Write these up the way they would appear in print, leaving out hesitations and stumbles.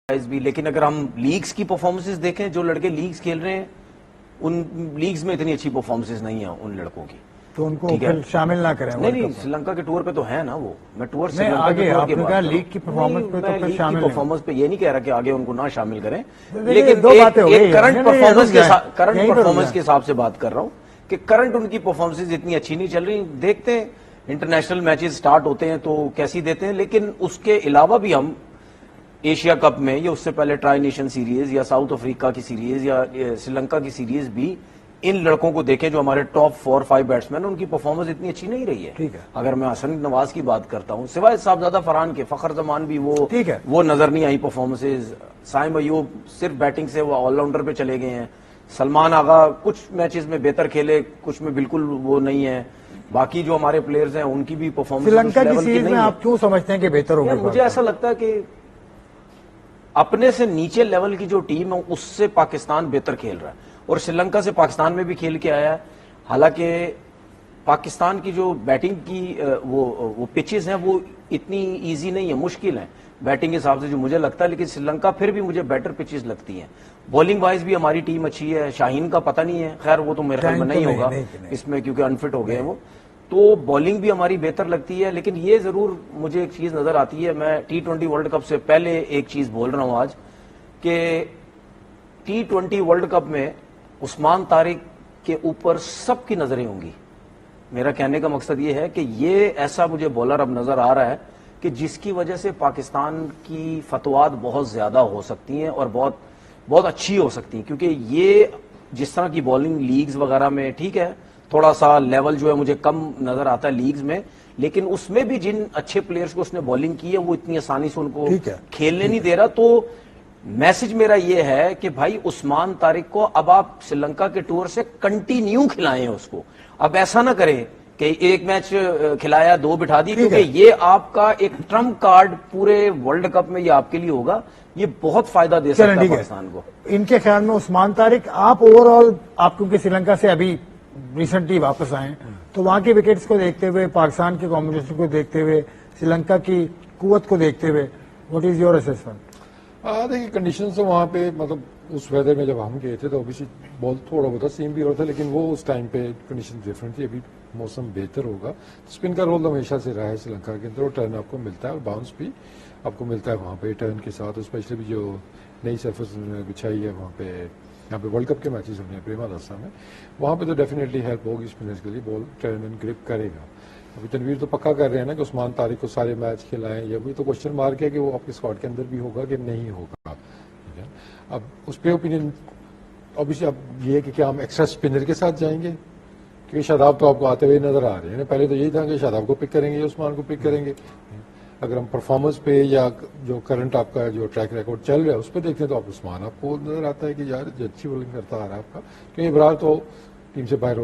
بھی. لیکن اگر ہم لیگز کی پرفارمنسز دیکھیں, جو لڑکے لیگز کھیل رہے ہیں ان لیگز میں اتنی اچھی پرفارمنسز نہیں ہیں ان لڑکوں کی, تو ان کو پھر شامل نہ کریں. نہیں, سری لنکا کے ٹور پہ تو ہے نا وہ. میں ٹور سری لنکا کے ٹور کی بات کر رہا ہوں. لیگ کی پرفارمنس پہ تو پھر شامل پرفارمنس پہ یہ نہیں کہہ رہا کہ آگے ان کو نہ شامل کریں, لیکن ایک کرنٹ پرفارمنس کے حساب سے بات کر رہا ہوں کہ کرنٹ ان کی پرفارمنسز اتنی اچھی نہیں چل رہی. دیکھتے ہیں انٹرنیشنل میچز سٹارٹ ہوتے ہیں تو کیسی دیتے ہیں, لیکن اس کے علاوہ بھی ہم ایشیا کپ میں یا اس سے پہلے ٹرائی نیشن سیریز یا ساؤتھ افریقہ کی سیریز یا سری لنکا کی سیریز بھی ان لڑکوں کو دیکھیں جو ہمارے ٹاپ 4-5 بیٹسمین, ان کی پرفارمنس اتنی اچھی نہیں رہی ہے. اگر میں حسن نواز کی بات کرتا ہوں, سوائے صاحبزادہ فرحان کے, فخر زمان بھی وہ نظر نہیں آئی پرفارمنسز. سائم ایوب صرف بیٹنگ سے وہ آل راؤنڈر پہ چلے گئے ہیں. سلمان آغا کچھ میچز میں بہتر کھیلے, کچھ میں بالکل وہ نہیں ہے. باقی جو ہمارے پلیئرز ہیں ان کی بھی پرفارمنس سری لنکا کی سیریز میں آپ کیوں سمجھتے ہیں کہ بہتر ہوگا؟ مجھے ایسا لگتا ہے کہ اپنے سے نیچے لیول کی جو ٹیم ہے اس سے پاکستان بہتر کھیل رہا ہے, اور سری لنکا سے پاکستان میں بھی کھیل کے آیا ہے. حالانکہ پاکستان کی جو بیٹنگ کی وہ پچز ہیں وہ اتنی ایزی نہیں ہے, مشکل ہیں بیٹنگ کے حساب سے جو مجھے لگتا ہے, لیکن سری لنکا پھر بھی مجھے بیٹر پچز لگتی ہیں. بولنگ وائز بھی ہماری ٹیم اچھی ہے. شاہین کا پتہ نہیں ہے, خیر وہ تو میرے خیال میں نہیں ہوگا اس میں کیونکہ انفٹ ہو گئے ہیں وہ, تو بولنگ بھی ہماری بہتر لگتی ہے. لیکن یہ ضرور مجھے ایک چیز نظر آتی ہے, میں T20 ورلڈ کپ سے پہلے ایک چیز بول رہا ہوں آج, کہ T20 ورلڈ کپ میں عثمان طارق کے اوپر سب کی نظریں ہوں گی. میرا کہنے کا مقصد یہ ہے کہ یہ ایسا مجھے بولر اب نظر آ رہا ہے کہ جس کی وجہ سے پاکستان کی فتوحات بہت زیادہ ہو سکتی ہیں اور بہت بہت اچھی ہو سکتی ہیں, کیونکہ یہ جس طرح کی بولنگ لیگز وغیرہ میں ٹھیک ہے, تھوڑا سا لیول جو ہے مجھے کم نظر آتا ہے لیگز میں, لیکن اس میں بھی جن اچھے پلیئرز کو اس نے بولنگ کی ہے وہ اتنی آسانی سے ان کو کھیلنے نہیں دے رہا. تو میسج میرا یہ ہے کہ بھائی عثمان طارق کو اب آپ سری لنکا کے ٹور سے کنٹینیو کھلائیں اس کو. اب ایسا نہ کریں کہ ایک میچ کھلایا 2 بٹھا دی, کیونکہ یہ آپ کا ایک ٹرمپ کارڈ پورے ورلڈ کپ میں یہ آپ کے لیے ہوگا, یہ بہت فائدہ دے سکتا ہے پاکستان کو. ان کے خیال میں عثمان طارق, آپ اوور آل آپ کیونکہ سری لنکا سے ابھی ریسنٹلی واپس آئے ہیں, تو وہاں کے وکٹس کو دیکھتے ہوئے, پاکستان کی کمبینیشن کو دیکھتے ہوئے, سری لنکا کی قوت کو دیکھتے ہوئے, واٹ از یور اسسمنٹ؟ دیکھیے کنڈیشنز تو وہاں پہ مطلب اس ویدر میں جب ہم گئے تھے تو اوبیسلی بال تھوڑا بہت سیم بھی ہو رہا تھا, لیکن وہ اس ٹائم پہ کنڈیشن ڈفرنٹ تھی. ابھی موسم بہتر ہوگا. اسپن کا رول تو ہمیشہ سے رہا ہے سری لنکا کے اندر, اور ٹرن آپ کو ملتا ہے اور باؤنس بھی آپ کو ملتا ہے وہاں پہ ٹرن کے ساتھ. اسپیشلی بھی جو نئی سرفس بچھائی ہے وہاں پہ, یہاں پہ ورلڈ کپ کے میچز ہونے ہیں پریما داستا میں, وہاں پہ تو ڈیفینیٹلی ہیلپ ہوگی اسپنرز کے لیے, بال ٹرن اینڈ گرپ کرے گا. ابھی تنویر تو پکا کر رہے ہیں نا کہ عثمان طارق کو سارے میچ کھلائیں, یہ بھی تو کوشچن مارک ہے کہ وہ آپ کے اسکواڈ کے اندر بھی ہوگا کہ نہیں ہوگا. اب اس پہ اوپینین اوبیسلی اب یہ ہے کہ کیا ہم ایکسٹرا اسپنر کے ساتھ جائیں گے, کیونکہ شاداب تو آپ کو آتے ہوئے نظر آ رہے ہیں. پہلے تو یہی تھا کہ شاداب کو پک کریں گے یا عثمان کو پک کریں گے. اگر ہم پرفارمنس پہ یا جو کرنٹ آپ کا جو ٹریک ریکارڈ چل رہا ہے اس پہ دیکھتے ہیں تو آپ عثمان آپ کو نظر آتا ہے کہ یار جو اچھی بولنگ کرتا آ رہا ہے آپ کا, کیونکہ ابرار تو ٹیم سے باہر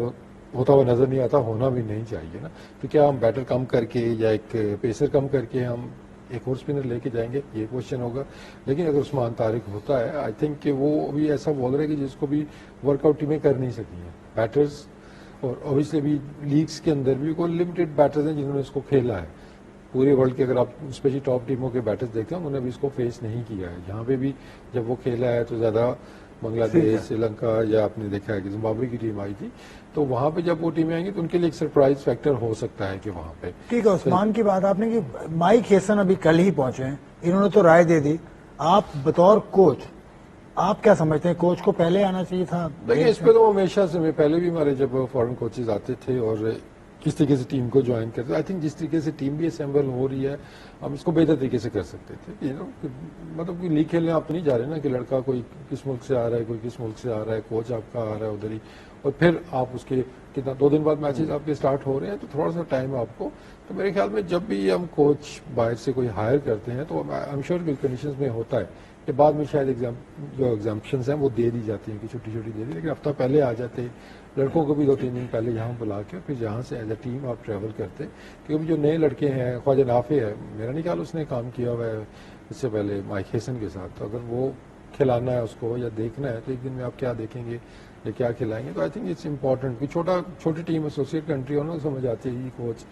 ہوتا ہوا نظر نہیں آتا, ہونا بھی نہیں چاہیے نا. تو کیا ہم بیٹر کم کر کے یا ایک پیسر کم کر کے ہم ایک اور اسپنر لے کے جائیں گے, یہ کوشچن ہوگا. لیکن اگر عثمان طارق ہوتا ہے, آئی تھنک کہ وہ بھی ایسا بول رہے کہ جس کو بھی ورک آؤٹ ٹیمیں کر نہیں سکی ہیں بیٹرز, اور اوبیسلی بھی لیگس کے اندر بھی کوئی لمیٹڈ بیٹرز ہیں جنہوں نے اس کو کھیلا ہے. پورے ورلڈ کے اگر آپ اسپیشلی ٹاپ ٹیموں کے بیٹرز دیکھتے ہیں انہوں نے بھی اس کو فیس نہیں کیا ہے. یہاں پہ بھی جب وہ کھیلا ہے تو زیادہ بنگلہ دیش, سری لنکا, یا آپ نے دیکھا ہے کہ زمبابوے کی ٹیم آئی تھی, تو وہاں پہ جب وہ ٹیمیں آئیں گی تو ان کے لیے ایک سرپرائز فیکٹر ہو سکتا ہے کہ وہاں پہ. ٹھیک ہے, عثمان کی بات آپ نے کہ مائک ہیسن ابھی کل ہی پہنچے ہیں, انہوں نے تو رائے دے دی. آپ بطور کوچ آپ کیا سمجھتے ہیں, کوچ کو پہلے آنا چاہیے تھا؟ دیکھیے اس پہ تو ہمیشہ سے پہلے بھی ہمارے جب فارن کوچز آتے تھے اور کس طریقے سے ٹیم کو جوائن کرتے, آئی تھنک جس طریقے سے ٹیم بھی اسمبل ہو رہی ہے ہم اس کو بہتر طریقے سے کر سکتے تھے. مطلب کوئی لیگ کھیلنے آپ تو نہیں جا رہے نا کہ لڑکا کوئی کس ملک سے آ رہا ہے, کوئی کس ملک سے آ رہا ہے, کوچ آپ کا آ رہا ہے ادھر ہی, اور پھر آپ اس کے کتنا 2 دن بعد میچز آپ کے اسٹارٹ ہو رہے ہیں, تو تھوڑا سا ٹائم آپ کو. تو میرے خیال میں جب بھی ہم کوچ باہر سے کوئی ہائر کرتے ہیں تو آئی ایم شیور کہ کنڈیشنز میں ہوتا ہے کہ بعد میں شاید جو ایگزامپشنز ہیں وہ دے دی جاتی ہیں کہ چھوٹی چھوٹی دے دی, لیکن ہفتہ پہلے آ جاتے, لڑکوں کو بھی 2-3 دن پہلے یہاں بلا کے پھر یہاں سے ایز اے ٹیم آپ ٹریول کرتے. کیونکہ جو نئے لڑکے ہیں, خواجہ نافع ہے, میرا نہیں خیال اس نے کام کیا ہوا ہے اس سے پہلے مائک ہیسن کے ساتھ, تو اگر وہ کھلانا ہے اس کو یا دیکھنا ہے تو ایک دن میں آپ کیا دیکھیں گے یا کیا کھلائیں گے. تو آئی تھنک اٹس امپورٹنٹ کہ چھوٹی ٹیم ایسوسیٹ کنٹری ہونا سمجھ آتی ہے, کوچ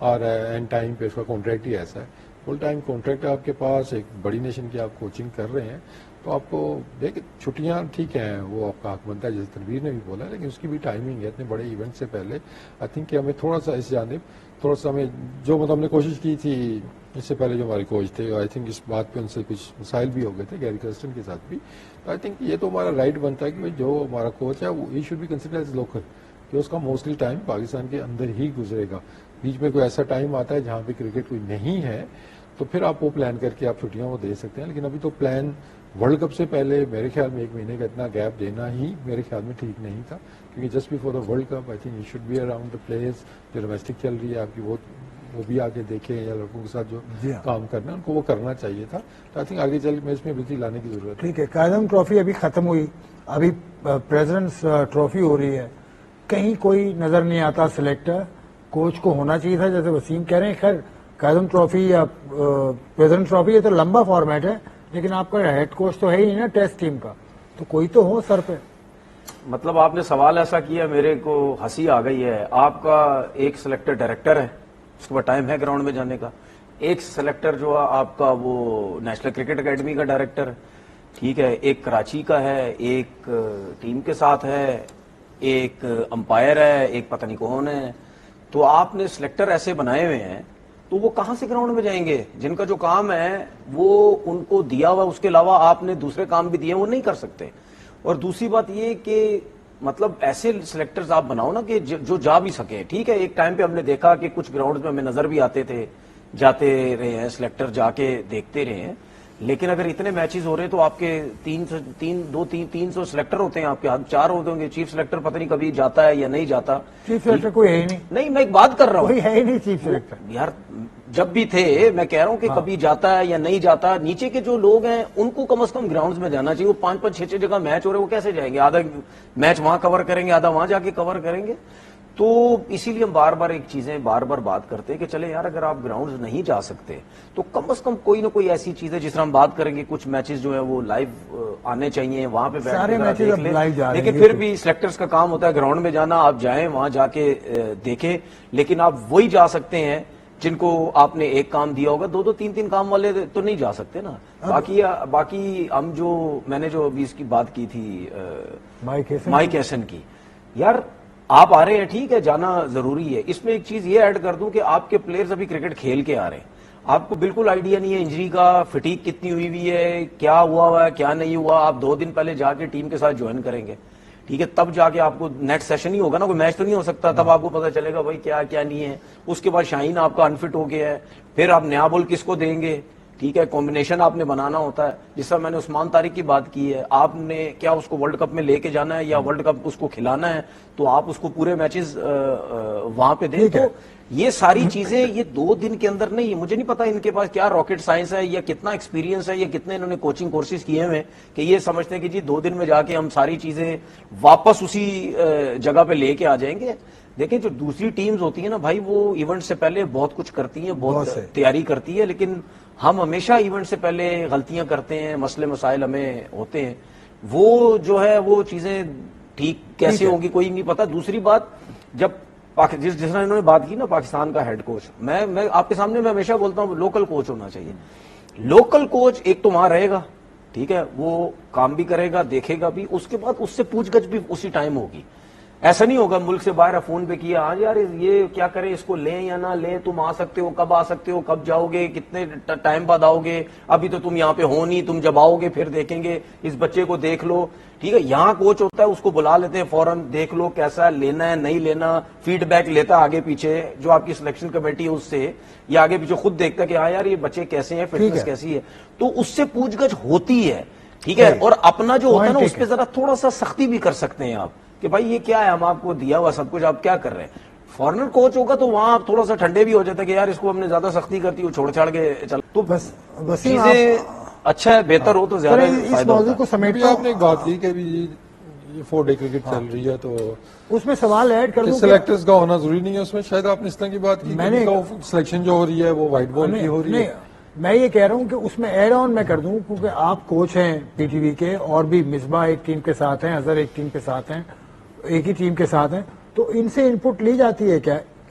آ رہا ہے اینڈ ٹائم پہ, اس کا کانٹریکٹ ہی ایسا ہے فل ٹائم کانٹریکٹ ہے آپ کے پاس, ایک بڑی نیشن کی آپ کوچنگ کر رہے ہیں, تو آپ کو دیکھ چھٹیاں ٹھیک ہیں, وہ آپ کا حق بنتا ہے جیسے تنویر نے بھی بولا, لیکن اس کی بھی ٹائمنگ ہے اتنے بڑے ایونٹ سے پہلے. آئی تھنک کہ ہمیں تھوڑا سا اس جانب تھوڑا سا ہمیں جو مطلب ہم نے کوشش کی تھی اس سے پہلے جو ہمارے کوچ تھے, آئی تھنک اس بات پہ ان سے کچھ مسائل بھی ہو گئے تھے گیری کرسٹن کے ساتھ بھی. آئی تھنک یہ تو ہمارا رائٹ بنتا ہے کہ جو ہمارا کوچ ہے وہ ہی should be consider as local, کہ اس کا موسٹلی ٹائم پاکستان کے اندر ہی گزرے گا. بیچ میں کوئی ایسا ٹائم آتا ہے جہاں پہ کرکٹ کوئی نہیں ہے تو پھر آپ وہ پلان کر کے آپ چھٹیاں وہ دے سکتے ہیں, لیکن ابھی تو پلان ورلڈ کپ سے پہلے میرے خیال میں 1 مہینے کا اتنا گیپ دینا ہی میرے خیال میں ٹھیک نہیں تھا, کیونکہ just before the world cup I think you should be around the players. جو ڈومیسٹک چل رہی ہے آپ کی وہ بھی آگے دیکھیں, یا لڑکوں کے ساتھ جو کام کرنا ہے ان کو وہ کرنا چاہیے تھا. تو آئی تھنک آگے چل میں اس میں بہتری لانے کی ضرورت ہے. ٹھیک ہے, قائدم ٹرافی ابھی ختم ہوئی, ابھی پریزیڈنٹس ٹرافی ہو رہی ہے, کہیں کوئی نظر نہیں آتا سلیکٹر. کوچ کو ہونا چاہیے تھا جیسے وسیم کہہ رہے ہیں. خیر قائدم ٹرافی یا پریزیڈنٹ ٹرافی یہ تو لمبا فارمیٹ ہے, لیکن آپ کا ہیڈ کوچ تو ہے ہی نہیں نا ٹیسٹ ٹیم کا, تو کوئی تو ہو سر پہ. مطلب آپ نے سوال ایسا کیا میرے کو ہنسی آ گئی ہے. آپ کا ایک سلیکٹر ڈائریکٹر ہے, اس کے بعد ٹائم ہے گراؤنڈ میں جانے کا. ایک سلیکٹر جو ہے آپ کا وہ نیشنل کرکٹ اکیڈمی کا ڈائریکٹر ہے, ٹھیک ہے, ایک کراچی کا ہے, ایک ٹیم کے ساتھ ہے, ایک امپائر ہے, ایک پتہ نہیں کون ہے. تو آپ نے سلیکٹر ایسے بنائے ہوئے ہیں, تو وہ کہاں سے گراؤنڈ میں جائیں گے؟ جن کا جو کام ہے وہ ان کو دیا ہوا, اس کے علاوہ آپ نے دوسرے کام بھی دیے وہ نہیں کر سکتے. اور دوسری بات یہ کہ مطلب ایسے سلیکٹرز آپ بناؤ نا کہ جو جا بھی سکے. ٹھیک ہے, ایک ٹائم پہ ہم نے دیکھا کہ کچھ گراؤنڈز میں ہمیں نظر بھی آتے تھے, جاتے رہے ہیں سلیکٹر, جا کے دیکھتے رہے ہیں. لیکن اگر اتنے میچز ہو رہے ہیں تو آپ کے 300 سلیکٹر ہوتے ہیں, آپ کے 4 ہوتے ہوں گے. چیف سلیکٹر پتہ نہیں کبھی جاتا ہے یا نہیں جاتا. چیف سلیکٹر کوئی ہے ہی نہیں. نہیں, میں ایک بات کر رہا ہوں, کوئی ہے ہی نہیں چیف سلیکٹر یار. جب بھی تھے میں کہہ رہا ہوں کہ کبھی جاتا ہے یا نہیں جاتا. نیچے کے جو لوگ ہیں ان کو کم از کم گراؤنڈز میں جانا چاہیے. وہ 5-5 6-6 جگہ میچ ہو رہے ہیں, وہ کیسے جائیں گے؟ آدھا میچ وہاں کور کریں گے, آدھا وہاں جا کے کور کریں گے. تو اسی لیے ہم بار بار ایک چیزیں بار بار بات کرتے ہیں کہ چلے یار, اگر آپ گراؤنڈز نہیں جا سکتے تو کم از کم کوئی نہ کوئی ایسی چیز ہے, جس طرح ہم بات کریں گے کچھ میچز جو ہیں وہ لائیو آنے چاہیے, وہاں پہ سارے میچز اب لائیو جا رہے ہیں. لیکن پھر بھی سلیکٹرز کا کام ہوتا ہے گراؤنڈ میں جانا. آپ جائیں وہاں جا کے دیکھیں, لیکن آپ وہی جا سکتے ہیں جن کو آپ نے ایک کام دیا ہوگا. 2-2 3-3 کام والے تو نہیں جا سکتے نا. باقی ہم جو میں نے جو ابھی اس کی بات کی تھی مائک ایسن کی, یار آپ آ رہے ہیں, ٹھیک ہے, جانا ضروری ہے. اس میں ایک چیز یہ ایڈ کر دوں کہ آپ کے پلیئرز ابھی کرکٹ کھیل کے آ رہے ہیں, آپ کو بالکل آئیڈیا نہیں ہے انجری کا, فٹیگ کتنی ہوئی ہے, کیا ہوا ہے کیا نہیں ہوا. آپ 2 دن پہلے جا کے ٹیم کے ساتھ جوائن کریں گے, ٹھیک ہے, تب جا کے آپ کو نیٹ سیشن ہی ہوگا نا, کوئی میچ تو نہیں ہو سکتا. تب آپ کو پتا چلے گا بھائی کیا کیا نہیں ہے. اس کے بعد شاہین آپ کا انفٹ ہو گیا ہے, پھر آپ نیا بال کس کو دیں گے, ٹھیک ہے, کمبینیشن آپ نے بنانا ہوتا ہے. جس طرح میں نے عثمان طارق کی بات کی ہے, آپ نے کیا اس کو ورلڈ کپ میں لے کے جانا ہے یا ورلڈ کپ اس کو کھلانا ہے, تو آپ اس کو پورے میچز وہاں پہ دیں. تو یہ ساری چیزیں یہ 2 دن کے اندر نہیں. مجھے نہیں پتا ان کے پاس کیا راکٹ سائنس ہے یا کتنا ایکسپیرینس ہے یا کتنے انہوں نے کوچنگ کورسز کیے ہوئے کہ یہ سمجھتے ہیں کہ جی 2 دن میں جا کے ہم ساری چیزیں واپس اسی جگہ پہ لے کے آ جائیں گے. دیکھیں جو دوسری ٹیمز ہوتی ہیں نا بھائی, وہ ایونٹ سے پہلے بہت کچھ کرتی ہیں, بہت تیاری کرتی ہے, لیکن ہم ہمیشہ ایونٹ سے پہلے غلطیاں کرتے ہیں, مسئلے مسائل ہمیں ہوتے ہیں. وہ جو ہے وہ چیزیں ٹھیک کیسے ہوں گی کوئی نہیں پتا. دوسری بات, جب جس طرح انہوں نے بات کی نا پاکستان کا ہیڈ کوچ, میں آپ کے سامنے میں ہمیشہ بولتا ہوں لوکل کوچ ہونا چاہیے. لوکل کوچ ایک تو وہاں رہے گا, ٹھیک ہے, وہ کام بھی کرے گا, دیکھے گا بھی, اس کے بعد اس سے پوچھ گچھ بھی اسی ٹائم ہوگی. ایسا نہیں ہوگا ملک سے باہر فون پہ کیا, ہاں یار یہ کیا کریں, اس کو لیں یا نہ لیں, تم آ سکتے ہو, کب آ سکتے ہو, کب جاؤ گے, کتنے ٹائم بعد آؤ گے, ابھی تو تم یہاں پہ ہو نہیں, تم جب آؤ گے پھر دیکھیں گے, اس بچے کو دیکھ لو, ٹھیک ہے. یہاں کوچ ہوتا ہے, اس کو بلا لیتے ہیں فوراً, دیکھ لو کیسا لینا ہے نہیں لینا, فیڈ بیک لیتا آگے پیچھے جو آپ کی سلیکشن کمیٹی ہے اس سے, یا آگے پیچھے خود دیکھتا ہے کہ ہاں یار یہ بچے کیسے ہیں, فٹنس کیسی ہے, تو اس سے پوچھ گچھ ہوتی ہے, ٹھیک ہے. اور اپنا جو ہوتا ہے نا اس پہ ذرا تھوڑا سا سختی بھی کر سکتے ہیں آپ کہ بھائی یہ کیا ہے, ہم آپ کو دیا ہوا سب کچھ, آپ کیا کر رہے ہیں. فارنر کوچ ہوگا تو وہاں آپ تھوڑا سا ٹھنڈے بھی ہو جاتے کہ یار اس کو ہم نے زیادہ سختی کرتی ہے, چھوڑ چھاڑ کے چل, تو بس چیزیں اچھا ہے, بہتر ہو تو زیادہ اس موضوع کو سمیٹ. آپ نے ایک بات کی کہ 4 ڈے کرکٹ چل رہی ہے, تو اس میں سوال ایڈ کر دوں, سلیکٹرز کا ہونا ضروری نہیں ہے اس میں. شاید آپ نے اس طرح کی بات کی, میں نے سلیکشن جو ہو رہی ہے وہ وائٹ بال کی ہو رہی ہے. میں یہ کہہ رہا ہوں کہ اس میں ایڈ آن میں کر دوں, کیونکہ آپ کوچ ہیں پی ٹی وی کے, اور بھی مصباح ایک ٹیم کے ساتھ ہیں, اظہر ایک ٹیم کے ساتھ ہیں, ایک ہی ٹیم کے ساتھ ہیں, تو ان سے ان پٹ لی جاتی ہے کیا